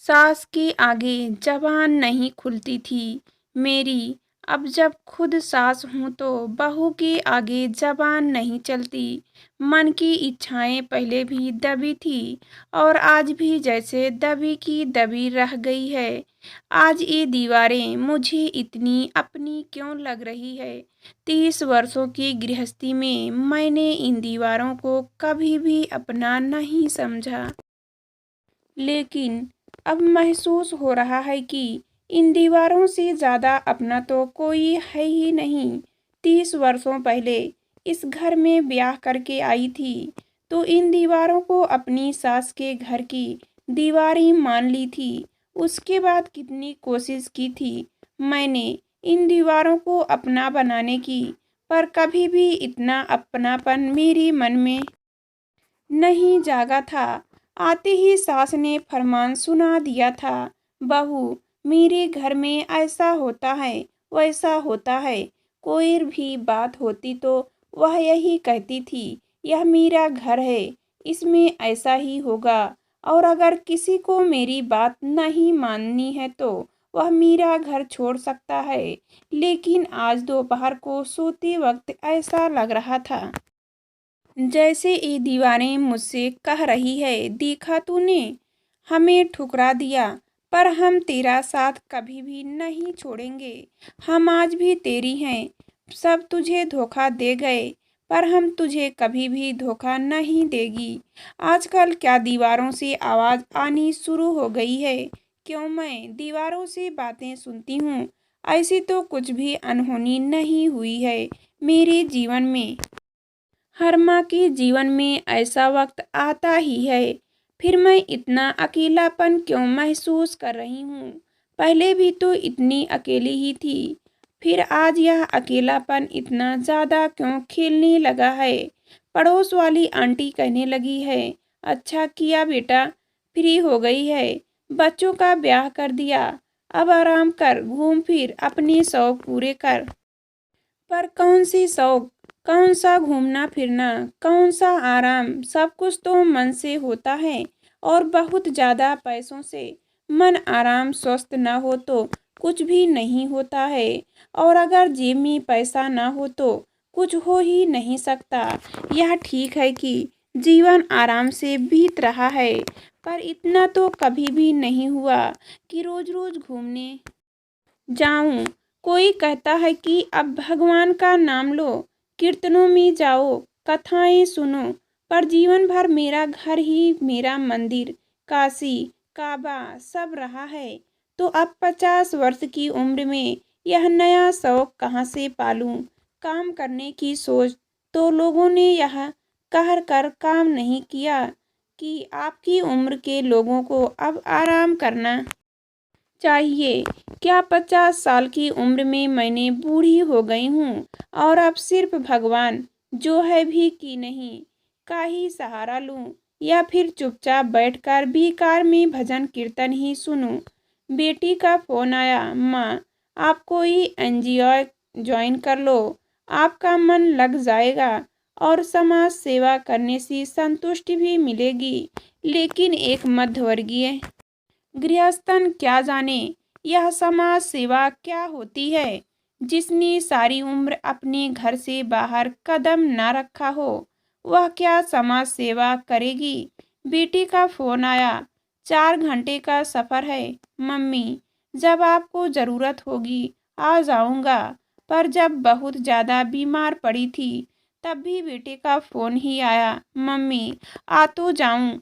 सास के आगे जबान नहीं खुलती थी मेरी। अब जब खुद सास हूँ तो बहू के आगे जबान नहीं चलती। मन की इच्छाएं पहले भी दबी थी और आज भी जैसे दबी की दबी रह गई है। आज ये दीवारें मुझे इतनी अपनी क्यों लग रही है। 30 वर्षों की गृहस्थी में मैंने इन दीवारों को कभी भी अपना नहीं समझा, लेकिन अब महसूस हो रहा है कि इन दीवारों से ज़्यादा अपना तो कोई है ही नहीं। 30 वर्षों पहले इस घर में ब्याह करके आई थी तो इन दीवारों को अपनी सास के घर की दीवारें मान ली थी। उसके बाद कितनी कोशिश की थी मैंने इन दीवारों को अपना बनाने की, पर कभी भी इतना अपनापन मेरे मन में नहीं जागा था। आते ही सास ने फरमान सुना दिया था, बहू, मेरे घर में ऐसा होता है, वैसा होता है। कोई भी बात होती तो वह यही कहती थी, यह मेरा घर है, इसमें ऐसा ही होगा। और अगर किसी को मेरी बात नहीं माननी है तो वह मेरा घर छोड़ सकता है। लेकिन आज दोपहर को सोते वक्त ऐसा लग रहा था जैसे ये दीवारें मुझसे कह रही है, देखा तूने, हमें ठुकरा दिया, पर हम तेरा साथ कभी भी नहीं छोड़ेंगे। हम आज भी तेरी हैं। सब तुझे धोखा दे गए, पर हम तुझे कभी भी धोखा नहीं देगी। आजकल क्या दीवारों से आवाज़ आनी शुरू हो गई है? क्यों मैं दीवारों से बातें सुनती हूँ? ऐसी तो कुछ भी अनहोनी नहीं हुई है मेरे जीवन में। हर माँ के जीवन में ऐसा वक्त आता ही है। फिर मैं इतना अकेलापन क्यों महसूस कर रही हूँ? पहले भी तो इतनी अकेली ही थी, फिर आज यह अकेलापन इतना ज़्यादा क्यों खेलने लगा है? पड़ोस वाली आंटी कहने लगी है, अच्छा किया बेटा, फ्री हो गई है, बच्चों का ब्याह कर दिया, अब आराम कर, घूम फिर, अपने शौक पूरे कर। पर कौन सी शौक, कौन सा घूमना फिरना, कौन सा आराम? सब कुछ तो मन से होता है, और बहुत ज़्यादा पैसों से। मन आराम स्वस्थ न हो तो कुछ भी नहीं होता है, और अगर जेब में पैसा ना हो तो कुछ हो ही नहीं सकता। यह ठीक है कि जीवन आराम से बीत रहा है, पर इतना तो कभी भी नहीं हुआ कि रोज रोज घूमने जाऊं। कोई कहता है कि अब भगवान का नाम लो, कीर्तनों में जाओ, कथाएं सुनो, पर जीवन भर मेरा घर ही मेरा मंदिर, काशी, काबा सब रहा है। तो अब 50 वर्ष की उम्र में यह नया शौक कहाँ से पालूं? काम करने की सोच तो लोगों ने यह कह कर काम नहीं किया कि आपकी उम्र के लोगों को अब आराम करना चाहिए। क्या 50 साल की उम्र में मैंने बूढ़ी हो गई हूँ और अब सिर्फ भगवान जो है भी कि नहीं का ही सहारा लूँ, या फिर चुपचाप बैठकर बेकार में भजन कीर्तन ही सुनूं? बेटी का फोन आया, माँ, आप कोई एनजीओ ज्वाइन कर लो, आपका मन लग जाएगा और समाज सेवा करने से संतुष्टि भी मिलेगी। लेकिन एक मध्यवर्गीय गृहस्थन क्या जाने यह समाज सेवा क्या होती है। जिसने सारी उम्र अपने घर से बाहर कदम न रखा हो, वह क्या समाज सेवा करेगी? बेटी का फोन आया, 4 घंटे का सफ़र है मम्मी, जब आपको ज़रूरत होगी आ जाऊंगा। पर जब बहुत ज़्यादा बीमार पड़ी थी तब भी बेटे का फ़ोन ही आया, मम्मी आ तो जाऊं,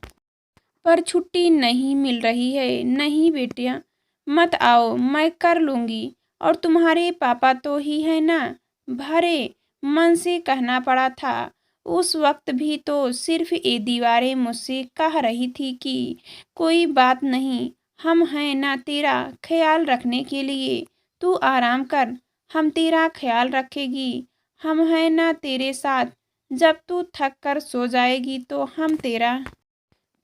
पर छुट्टी नहीं मिल रही है। नहीं बेटिया, मत आओ, मैं कर लूँगी, और तुम्हारे पापा तो ही है ना। भरे मन से कहना पड़ा था। उस वक्त भी तो सिर्फ ये दीवारें मुझसे कह रही थी कि कोई बात नहीं, हम हैं ना तेरा ख्याल रखने के लिए, तू आराम कर, हम तेरा ख्याल रखेगी। हम हैं ना तेरे साथ, जब तू थक कर सो जाएगी तो हम तेरा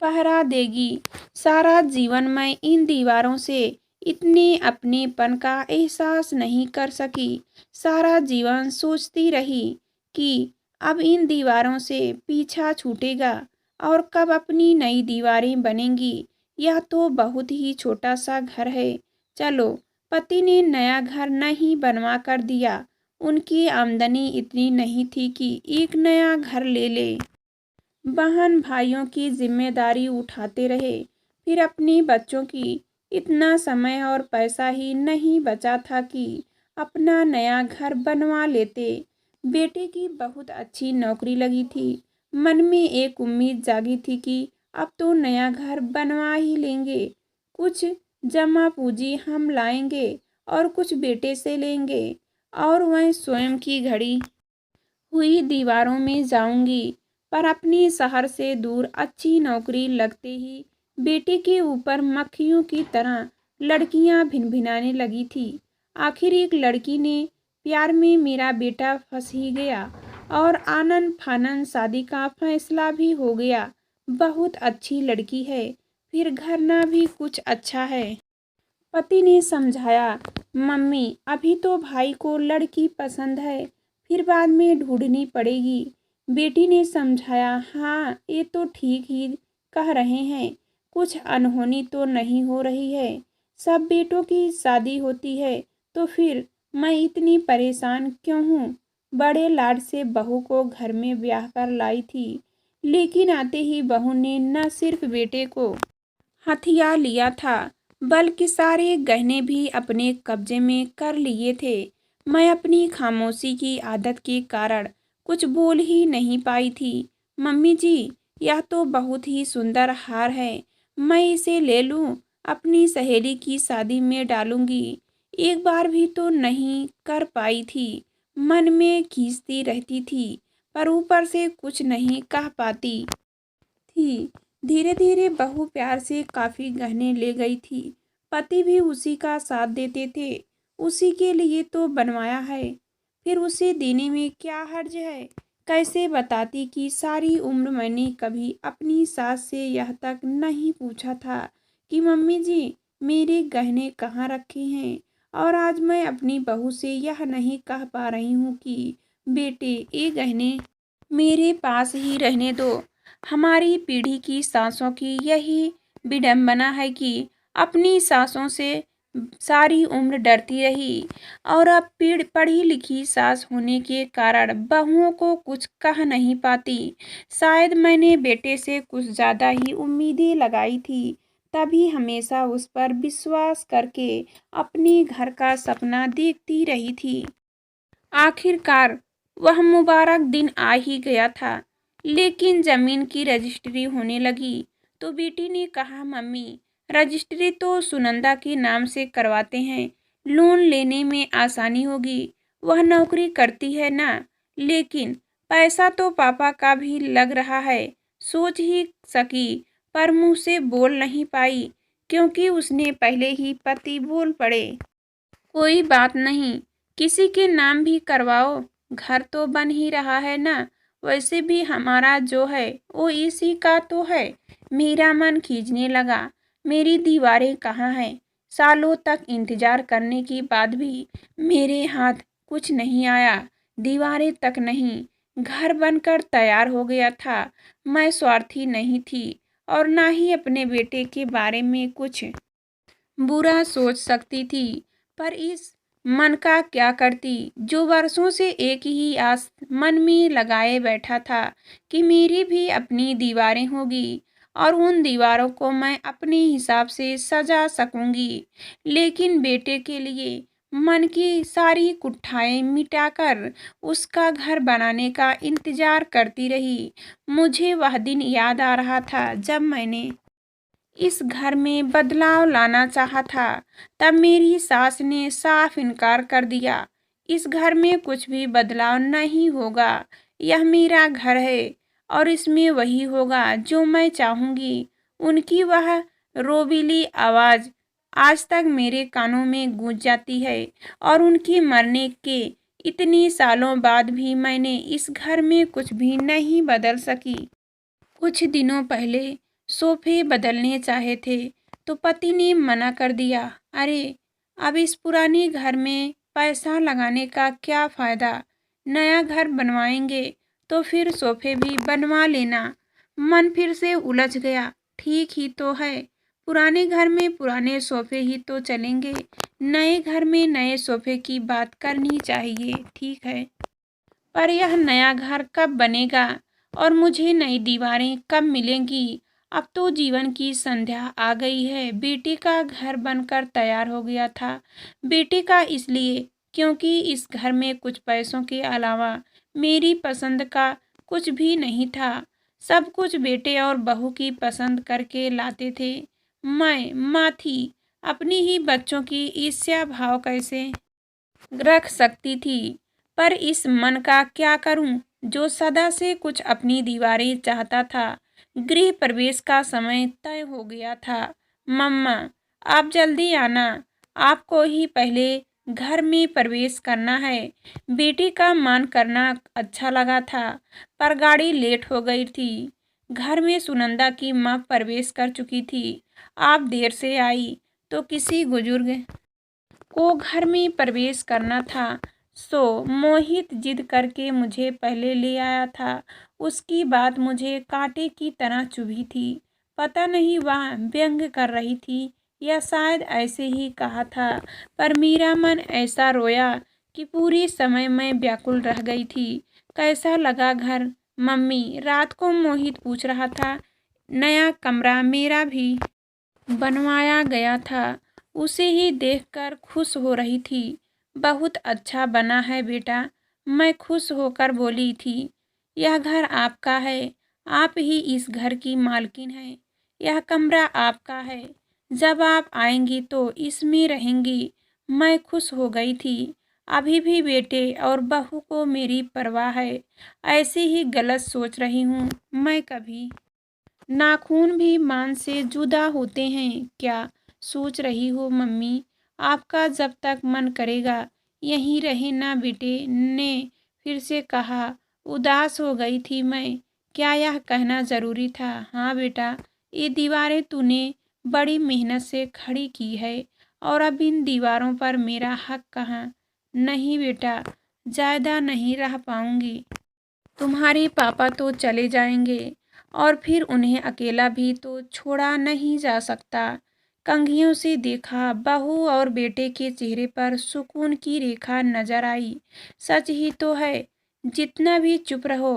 पहरा देगी। सारा जीवन मैं इन दीवारों से इतने अपनेपन का एहसास नहीं कर सकी। सारा जीवन सोचती रही कि अब इन दीवारों से पीछा छूटेगा और कब अपनी नई दीवारें बनेंगी। यह तो बहुत ही छोटा सा घर है। चलो, पति ने नया घर नहीं बनवा कर दिया। उनकी आमदनी इतनी नहीं थी कि एक नया घर ले ले। बहन भाइयों की जिम्मेदारी उठाते रहे। फिर अपनी बच्चों की। इतना समय और पैसा ही नहीं बचा था कि अपना नया घर बनवा लेते। बेटे की बहुत अच्छी नौकरी लगी थी। मन में एक उम्मीद जागी थी कि अब तो नया घर बनवा ही लेंगे। कुछ जमा पूंजी हम लाएंगे और कुछ बेटे से लेंगे, और वह स्वयं की घड़ी हुई दीवारों में जाऊंगी। पर अपनी शहर से दूर अच्छी नौकरी लगते ही बेटे के ऊपर मक्खियों की तरह लड़कियां भिनभिनाने लगी थी। आखिर एक लड़की ने प्यार में मेरा बेटा फंस ही गया और आनन फानन शादी का फैसला भी हो गया। बहुत अच्छी लड़की है, फिर घरना भी कुछ अच्छा है। पति ने समझाया, मम्मी अभी तो भाई को लड़की पसंद है, फिर बाद में ढूंढनी पड़ेगी। बेटी ने समझाया, हाँ ये तो ठीक ही कह रहे हैं, कुछ अनहोनी तो नहीं हो रही है। सब बेटों की शादी होती है तो फिर मैं इतनी परेशान क्यों हूँ। बड़े लाड से बहू को घर में ब्याह कर लाई थी, लेकिन आते ही बहू ने न सिर्फ बेटे को हथिया लिया था, बल्कि सारे गहने भी अपने कब्जे में कर लिए थे। मैं अपनी खामोशी की आदत के कारण कुछ बोल ही नहीं पाई थी। मम्मी जी, यह तो बहुत ही सुंदर हार है, मैं इसे ले लूं, अपनी सहेली की शादी में डालूंगी। एक बार भी तो नहीं कर पाई थी। मन में खींचती रहती थी, पर ऊपर से कुछ नहीं कह पाती थी। धीरे धीरे बहू प्यार से काफी गहने ले गई थी। पति भी उसी का साथ देते थे। उसी के लिए तो बनवाया है, फिर उसे देने में क्या हर्ज है। कैसे बताती कि सारी उम्र मैंने कभी अपनी सास से यह तक नहीं पूछा था कि मम्मी जी मेरे गहने कहाँ रखे हैं। और आज मैं अपनी बहू से यह नहीं कह पा रही हूँ कि बेटे ये गहने मेरे पास ही रहने दो। हमारी पीढ़ी की सासों की यही विडंबना है कि अपनी सासों से सारी उम्र डरती रही, और अब पढ़ी लिखी सास होने के कारण बहुओं को कुछ कह नहीं पाती। शायद मैंने बेटे से कुछ ज़्यादा ही उम्मीदें लगाई थी, तभी हमेशा उस पर विश्वास करके अपने घर का सपना देखती रही थी। आखिरकार वह मुबारक दिन आ ही गया था। लेकिन जमीन की रजिस्ट्री होने लगी तो बेटी ने कहा, मम्मी रजिस्ट्री तो सुनंदा के नाम से करवाते हैं, लोन लेने में आसानी होगी। वह नौकरी करती है ना। लेकिन पैसा तो पापा का भी लग रहा है। सोच ही सकी, पर मुंह से बोल नहीं पाई, क्योंकि उसने पहले ही पति बोल पड़े। कोई बात नहीं, किसी के नाम भी करवाओ, घर तो बन ही रहा है ना। वैसे भी हमारा जो है वो इसी का तो है। मेरा मन खींचने लगा। मेरी दीवारें कहाँ हैं। सालों तक इंतजार करने के बाद भी मेरे हाथ कुछ नहीं आया। दीवारें तक नहीं, घर बनकर तैयार हो गया था। मैं स्वार्थी नहीं थी और ना ही अपने बेटे के बारे में कुछ बुरा सोच सकती थी। पर इस मन का क्या करती, जो वर्षों से एक ही आस मन में लगाए बैठा था कि मेरी भी अपनी दीवारें होगी और उन दीवारों को मैं अपने हिसाब से सजा सकूंगी। लेकिन बेटे के लिए मन की सारी कुठाएं मिटाकर उसका घर बनाने का इंतजार करती रही। मुझे वह दिन याद आ रहा था जब मैंने इस घर में बदलाव लाना चाहा था। तब मेरी सास ने साफ इनकार कर दिया। इस घर में कुछ भी बदलाव नहीं होगा। यह मेरा घर है और इसमें वही होगा जो मैं चाहूंगी। उनकी वह रोबीली आवाज़ आज तक मेरे कानों में गूंज जाती है, और उनके मरने के इतने सालों बाद भी मैंने इस घर में कुछ भी नहीं बदल सकी। कुछ दिनों पहले सोफे बदलने चाहे थे तो पति ने मना कर दिया। अरे, अब इस पुराने घर में पैसा लगाने का क्या फ़ायदा। नया घर बनवाएंगे तो फिर सोफे भी बनवा लेना। मन फिर से उलझ गया। ठीक ही तो है, पुराने घर में पुराने सोफे ही तो चलेंगे, नए घर में नए सोफे की बात करनी चाहिए। ठीक है, पर यह नया घर कब बनेगा और मुझे नई दीवारें कब मिलेंगी? अब तो जीवन की संध्या आ गई है। बेटे का घर बनकर तैयार हो गया था। बेटे का इसलिए क्योंकि इस घर में कुछ पैसों के अलावा मेरी पसंद का कुछ भी नहीं था। सब कुछ बेटे और बहू की पसंद करके लाते थे। मैं माँ थी, अपनी ही बच्चों की ईर्ष्या भाव कैसे रख सकती थी। पर इस मन का क्या करूं जो सदा से कुछ अपनी दीवारें चाहता था। गृह प्रवेश का समय तय हो गया था। मम्मा, आप जल्दी आना, आपको ही पहले घर में प्रवेश करना है। बेटी का मान करना अच्छा लगा था, पर गाड़ी लेट हो गई थी। घर में सुनंदा की माँ प्रवेश कर चुकी थी। आप देर से आई तो किसी बुजुर्ग को घर में प्रवेश करना था, सो मोहित जिद करके मुझे पहले ले आया था। उसकी बात मुझे कांटे की तरह चुभी थी। पता नहीं वह व्यंग कर रही थी या शायद ऐसे ही कहा था, पर मेरा मन ऐसा रोया कि पूरी समय मैं व्याकुल रह गई थी। कैसा लगा घर? मम्मी, रात को मोहित पूछ रहा था। नया कमरा मेरा भी बनवाया गया था। उसे ही देखकर खुश हो रही थी। बहुत अच्छा बना है बेटा, मैं खुश होकर बोली थी। यह घर आपका है, आप ही इस घर की मालकिन हैं। यह कमरा आपका है, जब आप आएंगी तो इसमें रहेंगी। मैं खुश हो गई थी। अभी भी बेटे और बहू को मेरी परवाह है। ऐसे ही गलत सोच रही हूँ मैं। कभी नाखून भी मान से जुदा होते हैं क्या सोच रही हो मम्मी? आपका जब तक मन करेगा यहीं रहे ना। बेटे ने फिर से कहा। उदास हो गई थी मैं। क्या यह कहना जरूरी था? हाँ बेटा, ये दीवारें तूने बड़ी मेहनत से खड़ी की है और अब इन दीवारों पर मेरा हक कहाँ? नहीं बेटा, ज़्यादा नहीं रह पाऊंगी। तुम्हारे पापा तो चले जाएंगे और फिर उन्हें अकेला भी तो छोड़ा नहीं जा सकता। कंघियों से देखा। बहू और बेटे के चेहरे पर सुकून की रेखा नजर आई। सच ही तो है, जितना भी चुप रहो,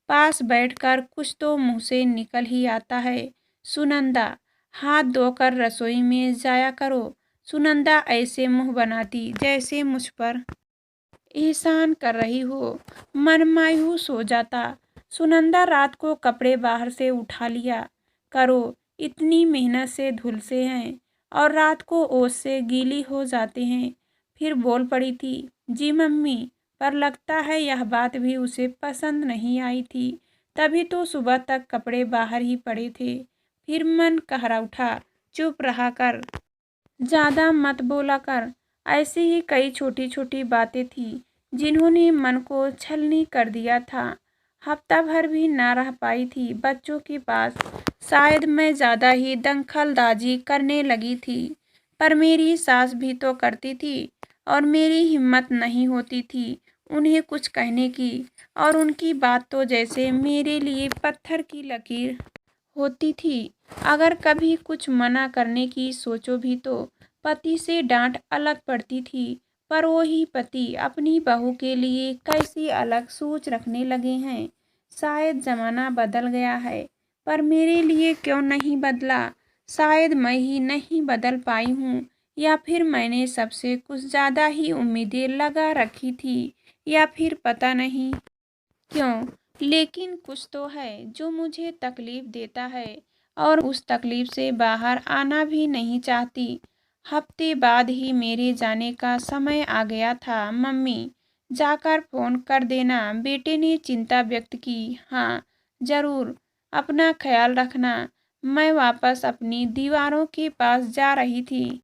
पास बैठकर कुछ तो मुंह से निकल ही आता है। सुनंदा, हाथ धोकर रसोई में जाया करो। सुनंदा ऐसे मुंह बनाती जैसे मुझ पर एहसान कर रही हो। मन मायूस हो जाता। सुनंदा, रात को कपड़े बाहर से उठा लिया करो, इतनी मेहनत से धुलसे हैं और रात को ओस से गीली हो जाते हैं। फिर बोल पड़ी थी। जी मम्मी, पर लगता है यह बात भी उसे पसंद नहीं आई थी, तभी तो सुबह तक कपड़े बाहर ही पड़े थे। फिर मन कहरा उठा, चुप रहा कर, ज़्यादा मत बोला कर। ऐसी ही कई छोटी छोटी बातें थी जिन्होंने मन को छलनी कर दिया था। हफ्ता भर भी ना रह पाई थी बच्चों के पास। शायद मैं ज़्यादा ही दखलंदाजी करने लगी थी, पर मेरी सास भी तो करती थी और मेरी हिम्मत नहीं होती थी उन्हें कुछ कहने की। और उनकी बात तो जैसे मेरे लिए पत्थर की लकीर होती थी। अगर कभी कुछ मना करने की सोचो भी तो पति से डांट अलग पड़ती थी। पर वही पति अपनी बहू के लिए कैसी अलग सोच रखने लगे हैं। शायद जमाना बदल गया है, पर मेरे लिए क्यों नहीं बदला? शायद मैं ही नहीं बदल पाई हूँ, या फिर मैंने सबसे कुछ ज़्यादा ही उम्मीदें लगा रखी थी, या फिर पता नहीं क्यों, लेकिन कुछ तो है जो मुझे तकलीफ देता है और उस तकलीफ से बाहर आना भी नहीं चाहती। हफ्ते बाद ही मेरे जाने का समय आ गया था। मम्मी, जाकर फ़ोन कर देना, बेटे ने चिंता व्यक्त की। हाँ ज़रूर, अपना ख्याल रखना। मैं वापस अपनी दीवारों के पास जा रही थी